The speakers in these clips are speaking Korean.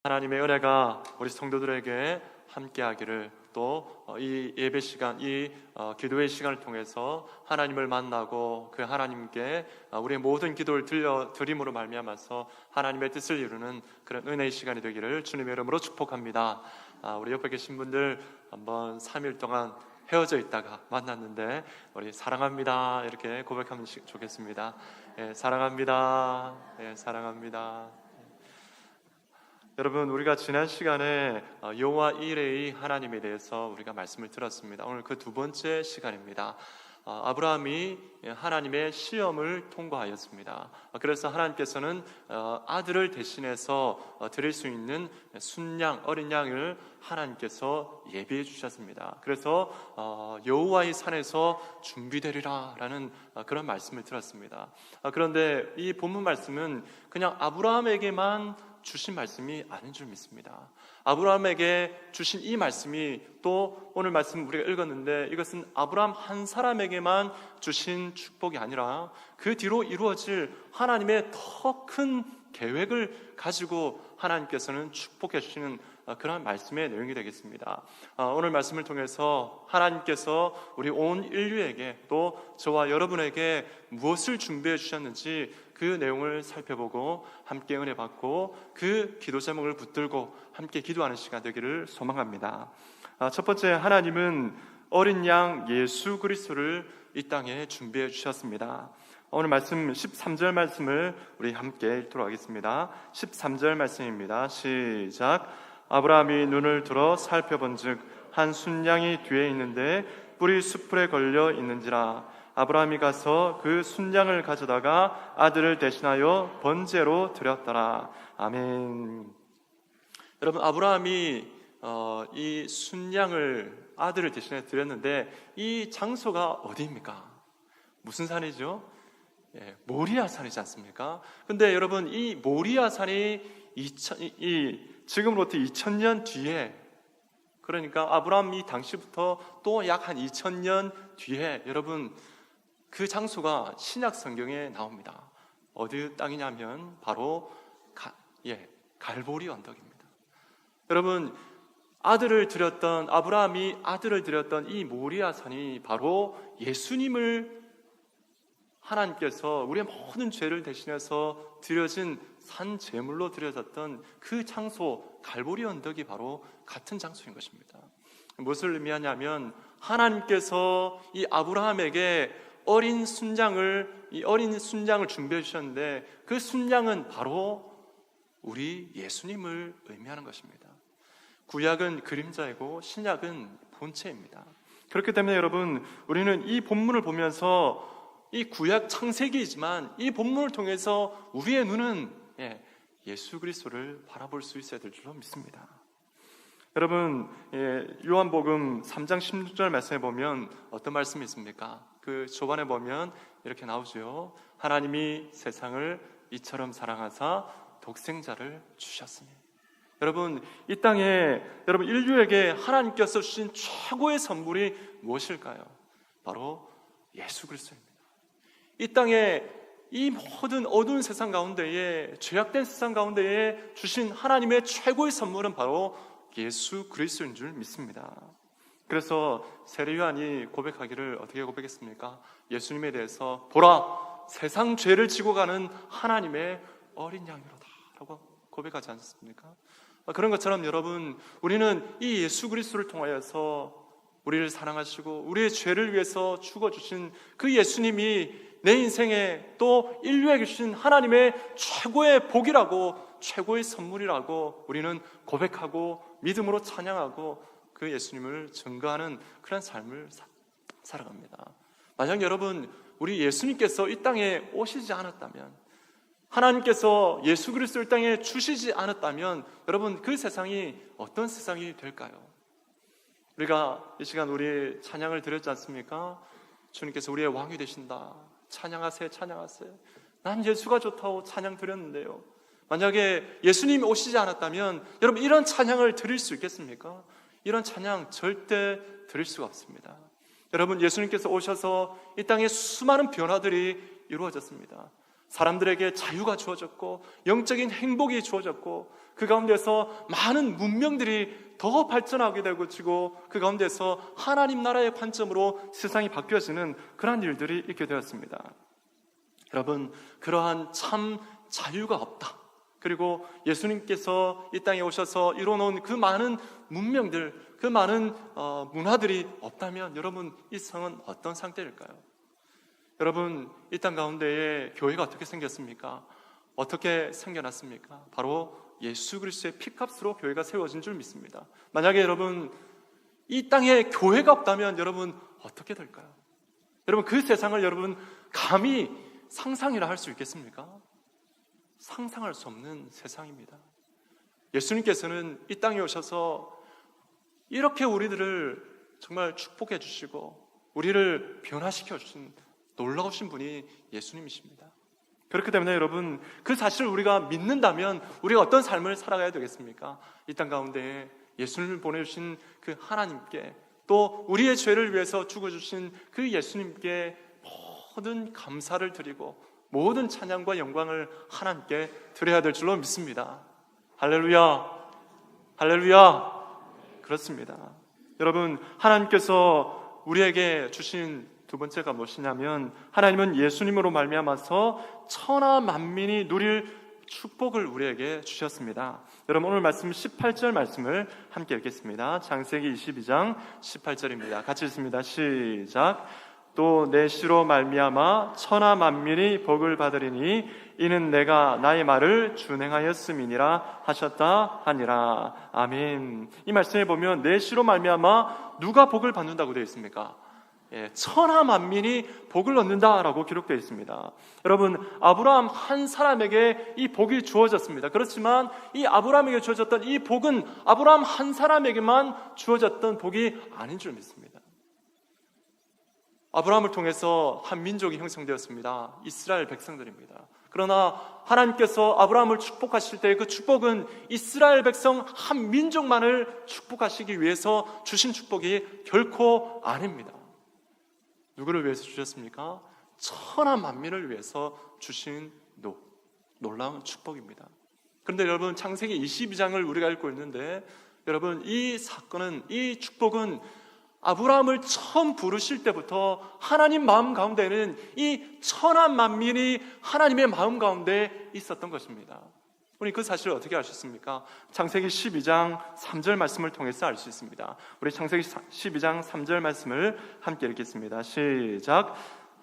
하나님의 은혜가 우리 성도들에게 함께하기를, 또 이 예배 시간, 기도의 시간을 통해서 하나님을 만나고 그 하나님께 우리의 모든 기도를 드림으로 말미암아서 하나님의 뜻을 이루는 그런 은혜의 시간이 되기를 주님의 이름으로 축복합니다. 우리 옆에 계신 분들 한번 3일 동안 헤어져 있다가 만났는데 우리 사랑합니다 이렇게 고백하면 좋겠습니다. 사랑합니다. 사랑합니다. 여러분, 우리가 지난 시간에 여호와 이레의 하나님에 대해서 우리가 말씀을 들었습니다. 오늘 그 두 번째 시간입니다. 아브라함이 하나님의 시험을 통과하였습니다. 그래서 하나님께서는 아들을 대신해서 드릴 수 있는 순양, 어린 양을 하나님께서 예비해 주셨습니다. 그래서 여호와의 산에서 준비되리라 라는 그런 말씀을 들었습니다. 그런데 이 본문 말씀은 그냥 아브라함에게만 주신 말씀이 아닌 줄 믿습니다. 아브라함에게 주신 이 말씀이 또 오늘 말씀 우리가 읽었는데 이것은 아브라함 한 사람에게만 주신 축복이 아니라 그 뒤로 이루어질 하나님의 더 큰 계획을 가지고 하나님께서는 축복해 주시는 그런 말씀의 내용이 되겠습니다. 오늘 말씀을 통해서 하나님께서 우리 온 인류에게 또 저와 여러분에게 무엇을 준비해 주셨는지 그 내용을 살펴보고 함께 은혜 받고 그 기도 제목을 붙들고 함께 기도하는 시간 되기를 소망합니다. 첫 번째, 하나님은 어린 양 예수 그리스도를 이 땅에 준비해 주셨습니다. 오늘 말씀 13절 말씀을 우리 함께 읽도록 하겠습니다. 13절 말씀입니다. 시작. 아브라함이 눈을 들어 살펴본즉 한 순양이 뒤에 있는데 뿔이 숯불에 걸려 있는지라. 아브라함이 가서 그 순양을 가져다가 아들을 대신하여 번제로 드렸더라. 아멘. 여러분, 아브라함이 이 순양을 아들을 대신해 드렸는데 이 장소가 어디입니까? 무슨 산이죠? 모리아 산이지 않습니까? 근데 여러분, 이 모리아 산이 지금으로부터 2000년 뒤에, 그러니까 아브라함이 당시부터 또 약 한 2000년 뒤에 여러분 그 장소가 신약 성경에 나옵니다. 어디 땅이냐면 바로 갈보리 언덕입니다. 여러분, 아브라함이 아들을 드렸던 이 모리아 산이 바로 예수님을 하나님께서 우리의 모든 죄를 대신해서 드려진 산 제물로 드려졌던 그 장소, 갈보리 언덕이 바로 같은 장소인 것입니다. 무엇을 의미하냐면 하나님께서 이 아브라함에게 어린 순양을 준비해 주셨는데 그 순양은 바로 우리 예수님을 의미하는 것입니다. 구약은 그림자이고 신약은 본체입니다. 그렇기 때문에 여러분, 우리는 이 본문을 보면서 이 구약 창세기이지만 이 본문을 통해서 우리의 눈은 예수 그리스도를 바라볼 수 있어야 될 줄로 믿습니다. 여러분, 요한복음 3장 16절 말씀에 보면 어떤 말씀이 있습니까? 그 초반에 보면 이렇게 나오죠. 하나님이 세상을 이처럼 사랑하사 독생자를 주셨으니. 여러분, 이 땅에 여러분 인류에게 하나님께서 주신 최고의 선물이 무엇일까요? 바로 예수 그리스도입니다. 이 땅에 이 모든 어두운 세상 가운데에, 죄악된 세상 가운데에 주신 하나님의 최고의 선물은 바로 예수 그리스도인 줄 믿습니다. 그래서 세례 요한이 고백하기를 어떻게 고백했습니까? 예수님에 대해서 보라, 세상 죄를 지고 가는 하나님의 어린 양이로다 라고 고백하지 않습니까? 그런 것처럼 여러분, 우리는 이 예수 그리스도를 통하여서 우리를 사랑하시고 우리의 죄를 위해서 죽어주신 그 예수님이 내 인생에 또 인류에게 주신 하나님의 최고의 복이라고, 최고의 선물이라고 우리는 고백하고 믿음으로 찬양하고 그 예수님을 증거하는 그런 삶을 살아갑니다. 만약 여러분, 우리 예수님께서 이 땅에 오시지 않았다면, 하나님께서 예수 그리스도를 이 땅에 주시지 않았다면 여러분, 그 세상이 어떤 세상이 될까요? 우리가 이 시간 우리 찬양을 드렸지 않습니까? 주님께서 우리의 왕이 되신다, 찬양하세요, 찬양하세요. 난 예수가 좋다고 찬양 드렸는데요, 만약에 예수님이 오시지 않았다면 여러분, 이런 찬양을 드릴 수 있겠습니까? 이런 찬양 절대 드릴 수가 없습니다. 여러분, 예수님께서 오셔서 이 땅에 수많은 변화들이 이루어졌습니다. 사람들에게 자유가 주어졌고 영적인 행복이 주어졌고 그 가운데서 많은 문명들이 더 발전하게 되고 그 가운데서 하나님 나라의 관점으로 세상이 바뀌어지는 그러한 일들이 있게 되었습니다. 여러분, 그러한 참 자유가 없다. 그리고 예수님께서 이 땅에 오셔서 이뤄놓은 그 많은 문명들, 그 많은 문화들이 없다면 여러분, 이 세상은 어떤 상태일까요? 여러분, 이 땅 가운데에 교회가 어떻게 생겼습니까? 어떻게 생겨났습니까? 바로 예수 그리스도의 피값으로 교회가 세워진 줄 믿습니다. 만약에 여러분, 이 땅에 교회가 없다면 여러분 어떻게 될까요? 여러분, 그 세상을 여러분 감히 상상이라 할 수 있겠습니까? 상상할 수 없는 세상입니다. 예수님께서는 이 땅에 오셔서 이렇게 우리들을 정말 축복해 주시고 우리를 변화시켜 주신 놀라우신 분이 예수님이십니다. 그렇기 때문에 여러분, 그 사실을 우리가 믿는다면 우리가 어떤 삶을 살아가야 되겠습니까? 이 땅 가운데 예수님을 보내주신 그 하나님께, 또 우리의 죄를 위해서 죽어주신 그 예수님께 모든 감사를 드리고 모든 찬양과 영광을 하나님께 드려야 될 줄로 믿습니다. 할렐루야, 할렐루야. 그렇습니다. 여러분, 하나님께서 우리에게 주신 두 번째가 무엇이냐면, 하나님은 예수님으로 말미암아서 천하 만민이 누릴 축복을 우리에게 주셨습니다. 여러분, 오늘 말씀 18절 말씀을 함께 읽겠습니다. 창세기 22장 18절입니다. 같이 읽습니다. 시작. 또 내 씨로 말미암아 천하 만민이 복을 받으리니 이는 내가 나의 말을 준행하였음이니라 하셨다 하니라. 아멘. 이 말씀에 보면 내 씨로 말미암아 누가 복을 받는다고 되어 있습니까? 천하 만민이 복을 얻는다라고 기록되어 있습니다. 여러분, 아브라함 한 사람에게 이 복이 주어졌습니다. 그렇지만 이 아브라함에게 주어졌던 이 복은 아브라함 한 사람에게만 주어졌던 복이 아닌 줄 믿습니다. 아브라함을 통해서 한 민족이 형성되었습니다. 이스라엘 백성들입니다. 그러나 하나님께서 아브라함을 축복하실 때 그 축복은 이스라엘 백성 한 민족만을 축복하시기 위해서 주신 축복이 결코 아닙니다. 누구를 위해서 주셨습니까? 천하 만민을 위해서 주신 놀라운 축복입니다. 그런데 여러분, 창세기 22장을 우리가 읽고 있는데 여러분, 이 사건은, 이 축복은 아브라함을 처음 부르실 때부터 하나님 마음 가운데는 이 천하 만민이 하나님의 마음 가운데 있었던 것입니다. 우리 그 사실을 어떻게 아셨습니까? 창세기 12장 3절 말씀을 통해서 알 수 있습니다. 우리 창세기 12장 3절 말씀을 함께 읽겠습니다. 시작.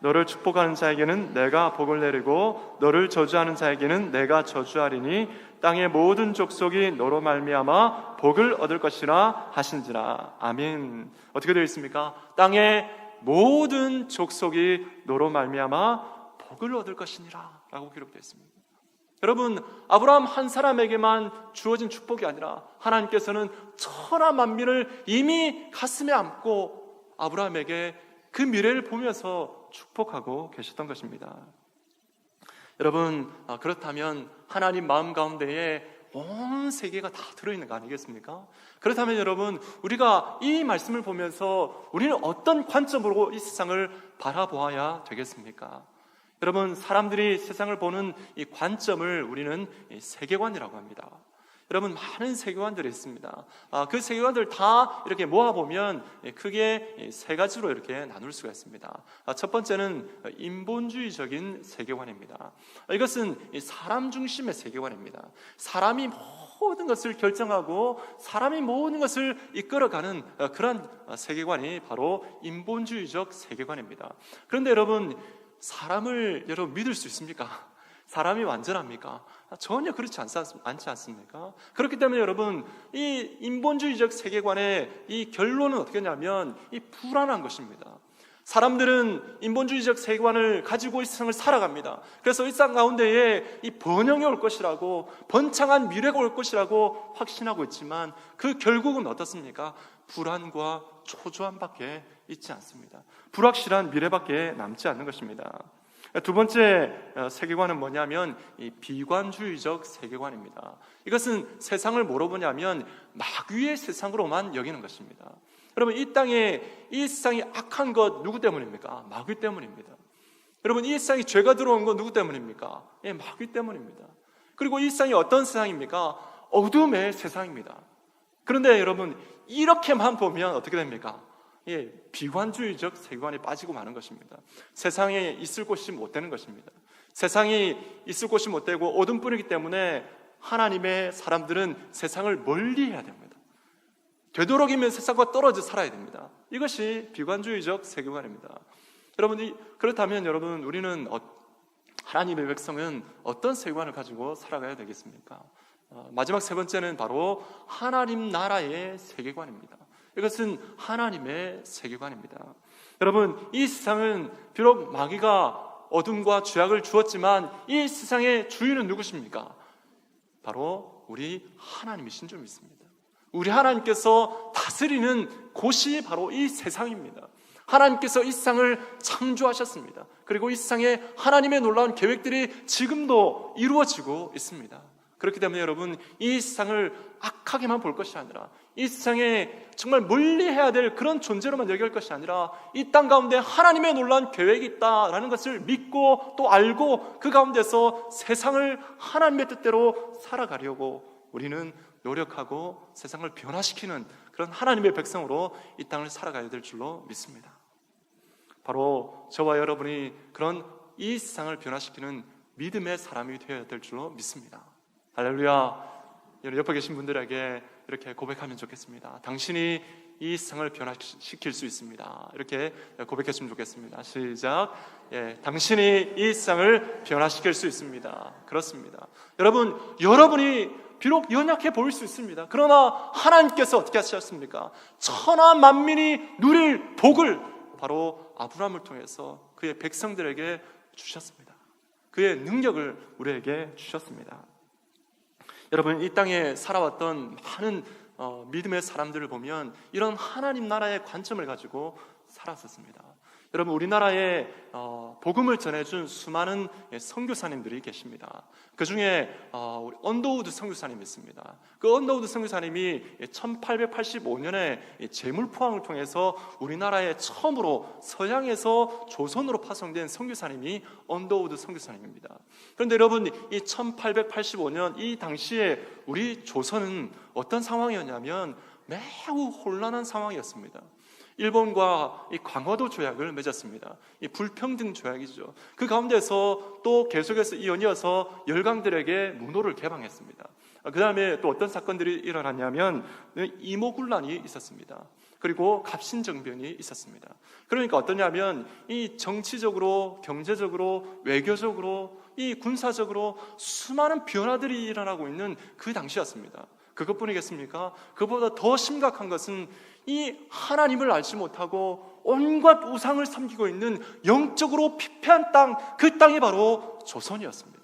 너를 축복하는 자에게는 내가 복을 내리고 너를 저주하는 자에게는 내가 저주하리니 땅의 모든 족속이 너로 말미암아 복을 얻을 것이라 하신지라. 아멘. 어떻게 되어 있습니까? 땅의 모든 족속이 너로 말미암아 복을 얻을 것이니라 라고 기록되어 있습니다. 여러분, 아브라함 한 사람에게만 주어진 축복이 아니라 하나님께서는 천하 만민을 이미 가슴에 안고 아브라함에게 그 미래를 보면서 축복하고 계셨던 것입니다. 여러분, 그렇다면 하나님 마음 가운데에 온 세계가 다 들어있는 거 아니겠습니까? 그렇다면 여러분, 우리가 이 말씀을 보면서 우리는 어떤 관점으로 이 세상을 바라보아야 되겠습니까? 여러분, 사람들이 세상을 보는 이 관점을 우리는 세계관이라고 합니다. 여러분, 많은 세계관들이 있습니다. 그 세계관들 다 이렇게 모아보면 크게 세 가지로 이렇게 나눌 수가 있습니다. 첫 번째는 인본주의적인 세계관입니다. 이것은 사람 중심의 세계관입니다. 사람이 모든 것을 결정하고 사람이 모든 것을 이끌어가는 그런 세계관이 바로 인본주의적 세계관입니다. 그런데 여러분, 사람을 여러분 믿을 수 있습니까? 사람이 완전합니까? 전혀 그렇지 않지 않습니까? 그렇기 때문에 여러분, 이 인본주의적 세계관의 이 결론은 어떻게 하냐면 이 불안한 것입니다. 사람들은 인본주의적 세계관을 가지고 이 세상을 살아갑니다. 그래서 이 세상 가운데에 이 번영이 올 것이라고, 번창한 미래가 올 것이라고 확신하고 있지만 그 결국은 어떻습니까? 불안과 초조함밖에 있지 않습니다. 불확실한 미래밖에 남지 않는 것입니다. 두 번째 세계관은 뭐냐면 이 비관주의적 세계관입니다. 이것은 세상을 뭐로 보냐면 마귀의 세상으로만 여기는 것입니다. 여러분, 이 땅에 이 세상이 악한 것 누구 때문입니까? 마귀 때문입니다. 여러분, 이 세상에 죄가 들어온 것 누구 때문입니까? 마귀 때문입니다. 그리고 이 세상이 어떤 세상입니까? 어둠의 세상입니다. 그런데 여러분, 이렇게만 보면 어떻게 됩니까? 비관주의적 세계관에 빠지고 마는 것입니다. 세상에 있을 곳이 못 되는 것입니다. 세상이 있을 곳이 못 되고 어둠뿐이기 때문에 하나님의 사람들은 세상을 멀리해야 됩니다. 되도록이면 세상과 떨어져 살아야 됩니다. 이것이 비관주의적 세계관입니다. 여러분, 그렇다면 여러분, 우리는 하나님의 백성은 어떤 세계관을 가지고 살아가야 되겠습니까? 마지막 세 번째는 바로 하나님 나라의 세계관입니다. 이것은 하나님의 세계관입니다. 여러분, 이 세상은 비록 마귀가 어둠과 죄악을 주었지만 이 세상의 주인은 누구십니까? 바로 우리 하나님이신 줄 믿습니다. 우리 하나님께서 다스리는 곳이 바로 이 세상입니다. 하나님께서 이 세상을 창조하셨습니다. 그리고 이 세상에 하나님의 놀라운 계획들이 지금도 이루어지고 있습니다. 그렇기 때문에 여러분, 이 세상을 악하게만 볼 것이 아니라 이 세상에 정말 멀리해야 될 그런 존재로만 여길 것이 아니라 이 땅 가운데 하나님의 놀라운 계획이 있다라는 것을 믿고 또 알고 그 가운데서 세상을 하나님의 뜻대로 살아가려고 우리는 노력하고 세상을 변화시키는 그런 하나님의 백성으로 이 땅을 살아가야 될 줄로 믿습니다. 바로 저와 여러분이 그런 이 세상을 변화시키는 믿음의 사람이 되어야 될 줄로 믿습니다. 할렐루야. 옆에 계신 분들에게 이렇게 고백하면 좋겠습니다. 당신이 이 세상을 변화시킬 수 있습니다. 이렇게 고백했으면 좋겠습니다. 시작. 당신이 이 세상을 변화시킬 수 있습니다. 그렇습니다. 여러분이 비록 연약해 보일 수 있습니다. 그러나 하나님께서 어떻게 하셨습니까? 천하 만민이 누릴 복을 바로 아브라함을 통해서 그의 백성들에게 주셨습니다. 그의 능력을 우리에게 주셨습니다. 여러분, 이 땅에 살아왔던 많은 믿음의 사람들을 보면 이런 하나님 나라의 관점을 가지고 살았었습니다. 여러분, 우리나라에 복음을 전해준 수많은 선교사님들이 계십니다. 그 중에 우리 언더우드 선교사님이 있습니다. 그 언더우드 선교사님이 1885년에 제물포항을 통해서 우리나라에 처음으로 서양에서 조선으로 파송된 선교사님이 언더우드 선교사님입니다. 그런데 여러분, 이 1885년 이 당시에 우리 조선은 어떤 상황이었냐면 매우 혼란한 상황이었습니다. 일본과 이 강화도 조약을 맺었습니다. 이 불평등 조약이죠. 그 가운데서 또 계속해서 이어서 열강들에게 문호를 개방했습니다. 그 다음에 또 어떤 사건들이 일어났냐면 이모군란이 있었습니다. 그리고 갑신정변이 있었습니다. 그러니까 어떠냐면 이 정치적으로, 경제적으로, 외교적으로, 이 군사적으로 수많은 변화들이 일어나고 있는 그 당시였습니다. 그것뿐이겠습니까? 그보다 더 심각한 것은 이 하나님을 알지 못하고 온갖 우상을 섬기고 있는 영적으로 피폐한 땅, 그 땅이 바로 조선이었습니다.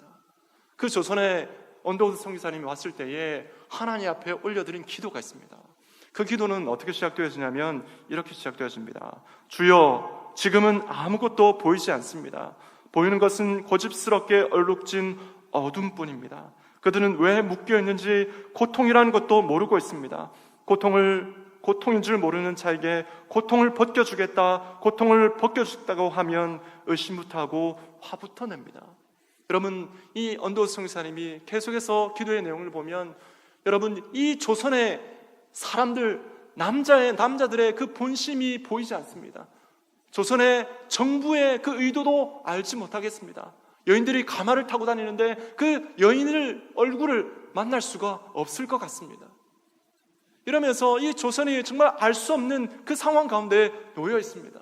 그 조선에 언더우드 선교사님이 왔을 때에 하나님 앞에 올려드린 기도가 있습니다. 그 기도는 어떻게 시작되어지냐면 이렇게 시작되어집니다. 주여, 지금은 아무것도 보이지 않습니다. 보이는 것은 고집스럽게 얼룩진 어둠뿐입니다. 그들은 왜 묶여있는지 고통이라는 것도 모르고 있습니다. 고통인 줄 모르는 자에게 고통을 벗겨주겠다, 고통을 벗겨주겠다고 하면 의심부터 하고 화부터 냅니다. 여러분, 이 언더우드 선교사님이 계속해서 기도의 내용을 보면 여러분, 이 조선의 사람들, 남자들의 그 본심이 보이지 않습니다. 조선의 정부의 그 의도도 알지 못하겠습니다. 여인들이 가마를 타고 다니는데 그 여인을 얼굴을 만날 수가 없을 것 같습니다. 이러면서 이 조선이 정말 알 수 없는 그 상황 가운데 놓여 있습니다.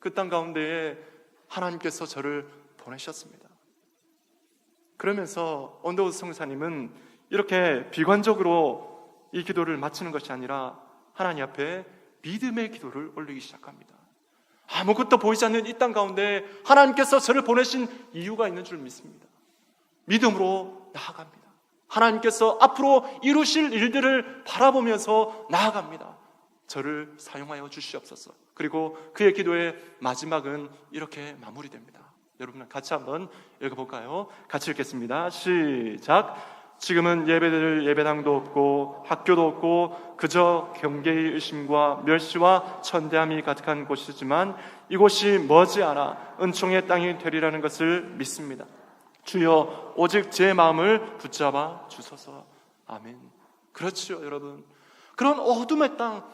그 땅 가운데에 하나님께서 저를 보내셨습니다. 그러면서 언더우드 선교사님은 이렇게 비관적으로 이 기도를 마치는 것이 아니라 하나님 앞에 믿음의 기도를 올리기 시작합니다. 아무것도 보이지 않는 이 땅 가운데 하나님께서 저를 보내신 이유가 있는 줄 믿습니다. 믿음으로 나아갑니다. 하나님께서 앞으로 이루실 일들을 바라보면서 나아갑니다. 저를 사용하여 주시옵소서. 그리고 그의 기도의 마지막은 이렇게 마무리됩니다. 여러분, 같이 한번 읽어볼까요? 같이 읽겠습니다. 시작. 지금은 예배드릴 예배당도 없고 학교도 없고 그저 경계의 의심과 멸시와 천대함이 가득한 곳이지만 이곳이 머지않아 은총의 땅이 되리라는 것을 믿습니다. 주여, 오직 제 마음을 붙잡아 주소서. 아멘. 그렇지요, 여러분. 그런 어둠의 땅,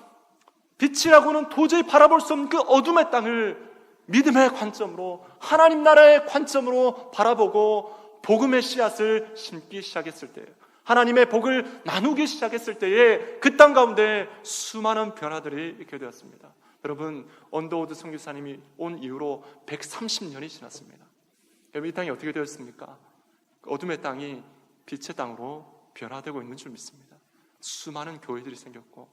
빛이라고는 도저히 바라볼 수 없는 그 어둠의 땅을 믿음의 관점으로, 하나님 나라의 관점으로 바라보고 복음의 씨앗을 심기 시작했을 때, 하나님의 복을 나누기 시작했을 때에 그 땅 가운데 수많은 변화들이 있게 되었습니다. 여러분, 언더우드 선교사님이 온 이후로 130년이 지났습니다. 여러분, 이 땅이 어떻게 되었습니까? 어둠의 땅이 빛의 땅으로 변화되고 있는 줄 믿습니다. 수많은 교회들이 생겼고,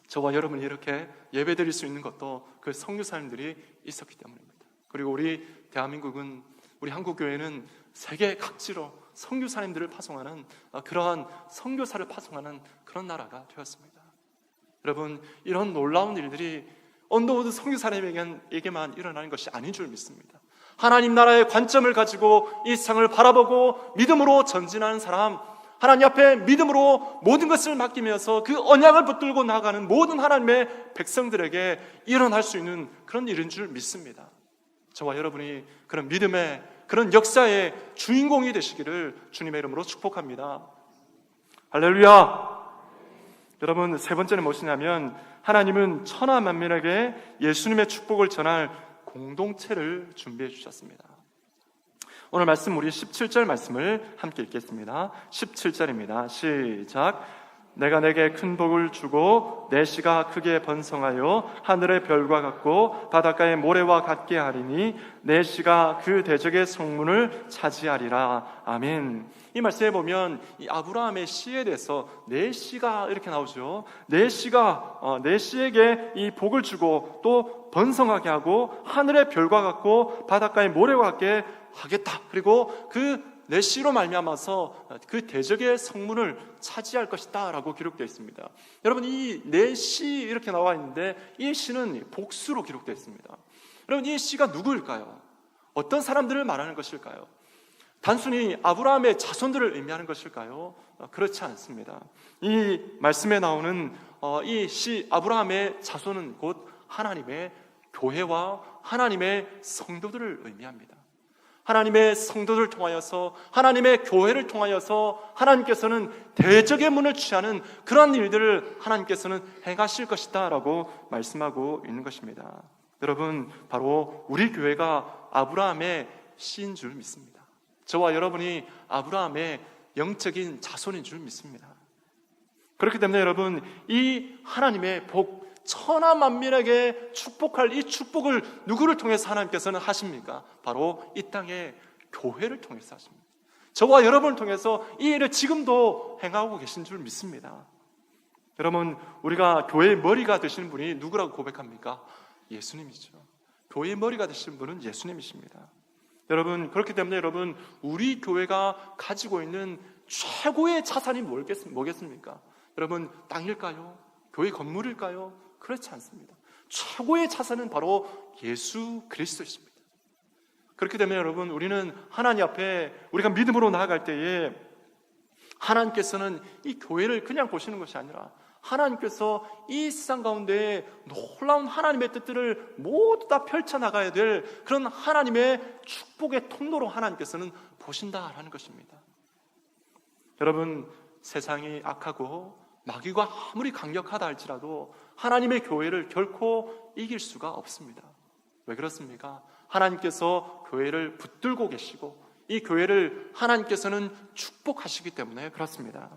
저와 여러분이 이렇게 예배드릴 수 있는 것도 그 선교사님들이 있었기 때문입니다. 그리고 우리 대한민국은, 우리 한국교회는 세계 각지로 선교사님들을 파송하는, 그러한 선교사를 파송하는 그런 나라가 되었습니다. 여러분, 이런 놀라운 일들이 언더우드 선교사님에게만 일어나는 것이 아닌 줄 믿습니다. 하나님 나라의 관점을 가지고 이 세상을 바라보고 믿음으로 전진하는 사람, 하나님 앞에 믿음으로 모든 것을 맡기면서 그 언약을 붙들고 나아가는 모든 하나님의 백성들에게 일어날 수 있는 그런 일인 줄 믿습니다. 저와 여러분이 그런 믿음의, 그런 역사의 주인공이 되시기를 주님의 이름으로 축복합니다. 할렐루야! 여러분, 세 번째는 무엇이냐면, 하나님은 천하 만민에게 예수님의 축복을 전할 공동체를 준비해 주셨습니다. 오늘 말씀, 우리 17절 말씀을 함께 읽겠습니다. 17절입니다. 시작. 내가 내게 큰 복을 주고 내 씨가 크게 번성하여 하늘의 별과 같고 바닷가의 모래와 같게 하리니 내 씨가 그 대적의 성문을 차지하리라. 아멘. 이 말씀에 보면 이 아브라함의 씨에 대해서 내 씨가 이렇게 나오죠. 내 씨가 내 씨에게 이 복을 주고 또 번성하게 하고 하늘의 별과 같고 바닷가의 모래와 같게 하겠다. 그리고 그 내 씨로 말미암아서 그 대적의 성문을 차지할 것이다 라고 기록되어 있습니다. 여러분, 이 내 씨 이렇게 나와 있는데 이 씨는 복수로 기록되어 있습니다. 여러분, 이 씨가 누구일까요? 어떤 사람들을 말하는 것일까요? 단순히 아브라함의 자손들을 의미하는 것일까요? 그렇지 않습니다. 이 말씀에 나오는 이 씨 아브라함의 자손은 곧 하나님의 교회와 하나님의 성도들을 의미합니다. 하나님의 성도들을 통하여서, 하나님의 교회를 통하여서 하나님께서는 대적의 문을 취하는 그러한 일들을 하나님께서는 행하실 것이다 라고 말씀하고 있는 것입니다. 여러분, 바로 우리 교회가 아브라함의 씨인 줄 믿습니다. 저와 여러분이 아브라함의 영적인 자손인 줄 믿습니다. 그렇기 때문에 여러분, 이 하나님의 복, 천하 만민에게 축복할 이 축복을 누구를 통해서 하나님께서는 하십니까? 바로 이 땅의 교회를 통해서 하십니다. 저와 여러분을 통해서 이 일을 지금도 행하고 계신 줄 믿습니다. 여러분, 우리가 교회의 머리가 되시는 분이 누구라고 고백합니까? 예수님이죠. 교회의 머리가 되시는 분은 예수님이십니다. 여러분, 그렇기 때문에 여러분, 우리 교회가 가지고 있는 최고의 자산이 뭐겠습니까? 여러분, 땅일까요? 교회 건물일까요? 그렇지 않습니다. 최고의 자산은 바로 예수 그리스도이십니다. 그렇기 때문에 여러분, 우리는 하나님 앞에 우리가 믿음으로 나아갈 때에 하나님께서는 이 교회를 그냥 보시는 것이 아니라 하나님께서 이 세상 가운데 놀라운 하나님의 뜻들을 모두 다 펼쳐나가야 될 그런 하나님의 축복의 통로로 하나님께서는 보신다라는 것입니다. 여러분, 세상이 악하고 마귀가 아무리 강력하다 할지라도 하나님의 교회를 결코 이길 수가 없습니다. 왜 그렇습니까? 하나님께서 교회를 붙들고 계시고 이 교회를 하나님께서는 축복하시기 때문에 그렇습니다.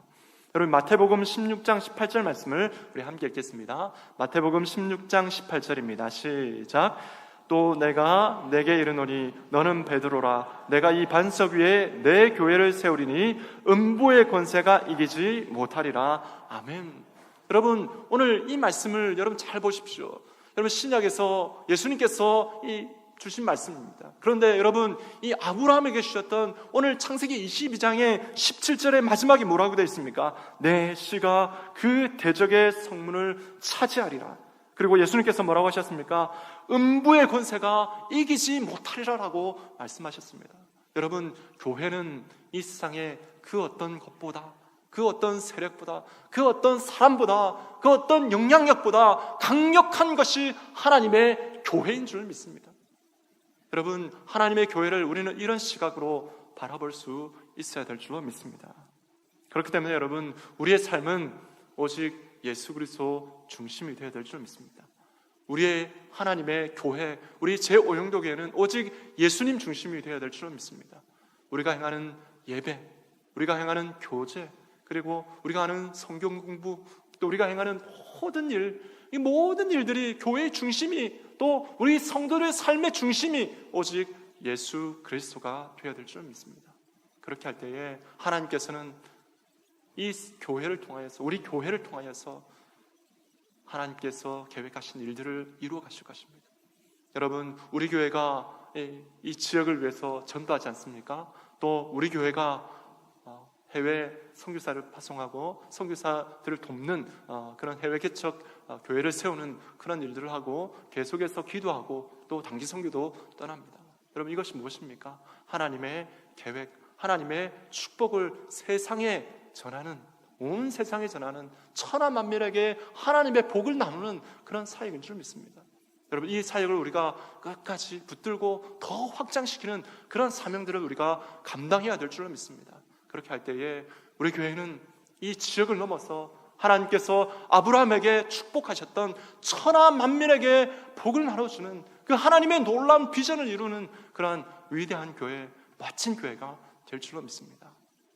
여러분, 마태복음 16장 18절 말씀을 우리 함께 읽겠습니다. 마태복음 16장 18절입니다. 시작. 또 내가 내게 이르노니 너는 베드로라. 내가 이 반석 위에 내 교회를 세우리니 음부의 권세가 이기지 못하리라. 아멘. 여러분, 오늘 이 말씀을 여러분 잘 보십시오. 여러분, 신약에서 예수님께서 주신 말씀입니다. 그런데 여러분, 이 아브라함에게 주셨던 오늘 창세기 22장의 17절의 마지막이 뭐라고 되어 있습니까? 내 씨가 그 대적의 성문을 차지하리라. 그리고 예수님께서 뭐라고 하셨습니까? 음부의 권세가 이기지 못하리라라고 말씀하셨습니다. 여러분, 교회는 이 세상의 그 어떤 것보다, 그 어떤 세력보다, 그 어떤 사람보다, 그 어떤 영향력보다 강력한 것이 하나님의 교회인 줄 믿습니다. 여러분, 하나님의 교회를 우리는 이런 시각으로 바라볼 수 있어야 될 줄로 믿습니다. 그렇기 때문에 여러분, 우리의 삶은 오직 예수 그리스도 중심이 되어야 될 줄 믿습니다. 우리의 하나님의 교회, 우리 제5영도 교회는 오직 예수님 중심이 되어야 될 줄 믿습니다. 우리가 행하는 예배, 우리가 행하는 교제, 그리고 우리가 하는 성경 공부, 또 우리가 행하는 모든 일, 이 모든 일들이 교회의 중심이, 또 우리 성도들의 삶의 중심이 오직 예수 그리스도가 되어야 될 줄 믿습니다. 그렇게 할 때에 하나님께서는 이 교회를 통하여서, 우리 교회를 통하여서 하나님께서 계획하신 일들을 이루어 가실 것입니다. 여러분, 우리 교회가 이 지역을 위해서 전도하지 않습니까? 또 우리 교회가 해외 선교사를 파송하고 선교사들을 돕는 그런 해외 개척 교회를 세우는 그런 일들을 하고 계속해서 기도하고 또 단기 선교도 떠납니다. 여러분, 이것이 무엇입니까? 하나님의 계획, 하나님의 축복을 세상에 전하는, 온 세상에 전하는, 천하 만민에게 하나님의 복을 나누는 그런 사역인 줄 믿습니다. 여러분, 이 사역을 우리가 끝까지 붙들고 더 확장시키는 그런 사명들을 우리가 감당해야 될 줄 믿습니다. 그렇게 할 때에 우리 교회는 이 지역을 넘어서 하나님께서 아브라함에게 축복하셨던 천하 만민에게 복을 나눠주는 그 하나님의 놀라운 비전을 이루는 그러한 위대한 교회, 멋진 교회가 될 줄로 믿습니다.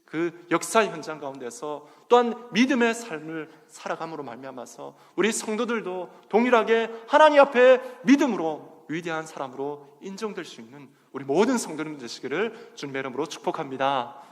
그 역사의 현장 가운데서 또한 믿음의 삶을 살아감으로 말미암아서 우리 성도들도 동일하게 하나님 앞에 믿음으로 위대한 사람으로 인정될 수 있는 우리 모든 성도님 되시기를 주님의 이름으로 축복합니다.